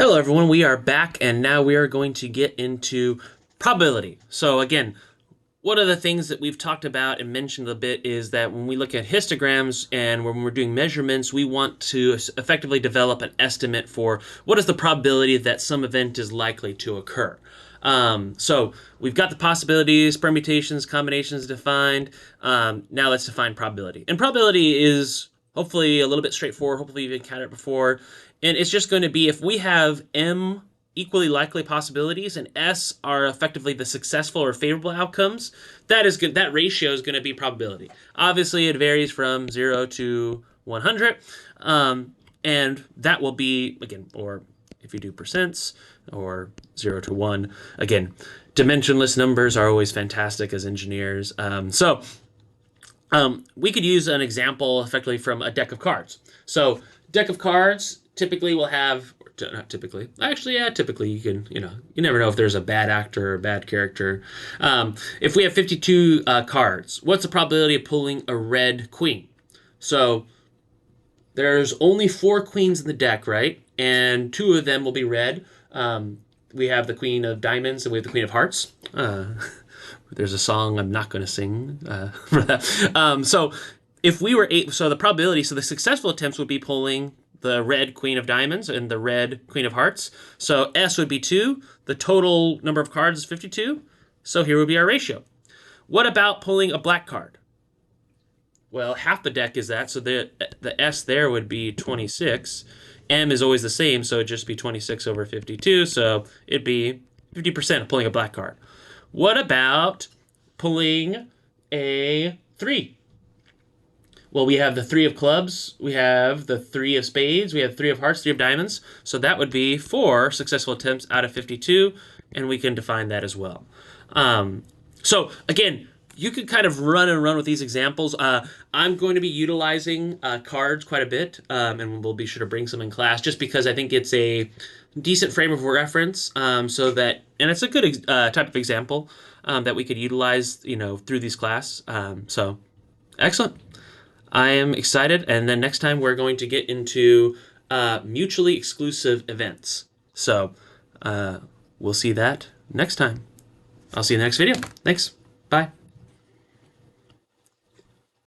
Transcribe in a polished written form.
Hello everyone, we are back and now we are going to get into probability. So again, one of the things that we've talked about and mentioned a bit is that when we look at histograms and when we're doing measurements, we want to effectively develop an estimate for what is the probability that some event is likely to occur. So we've got the possibilities, permutations, combinations defined. Now let's define probability. And probability is hopefully a little bit straightforward. Hopefully you've encountered it before. And it's just going to be if we have M equally likely possibilities and S are effectively the successful or favorable outcomes, that is good. That ratio is going to be probability. Obviously, it varies from 0 to 100. And that will be, again, or if you do percents or 0 to 1, again, dimensionless numbers are always fantastic as engineers. We could use an example effectively from a deck of cards. So deck of cards typically will have, not typically, actually, yeah, typically you can, you never know if there's a bad actor or a bad character. If we have 52 cards, what's the probability of pulling a red queen? So there's only 4 queens in the deck, right? And 2 of them will be red. We have the queen of diamonds and we have the queen of hearts. There's a song I'm not going to sing for that. So if we were so the probability, so the successful attempts would be pulling the red queen of diamonds and the red queen of hearts. So S would be 2. The total number of cards is 52. So here would be our ratio. What about pulling a black card? Well, half the deck is that, so the S there would be 26. M is always the same, so it'd just be 26 over 52, so it'd be 50% of pulling a black card. What about pulling a 3? Well, we have the 3 of clubs, we have the 3 of spades, we have 3 of hearts, 3 of diamonds, so that would be 4 successful attempts out of 52, and we can define that as well. So again, you could kind of run with these examples. I'm going to be utilizing cards quite a bit, and we'll be sure to bring some in class just because I think it's a decent frame of reference and it's a good type of example that we could utilize, through these class. So excellent. I am excited. And then next time we're going to get into mutually exclusive events. So we'll see that next time. I'll see you in the next video. Thanks. Bye.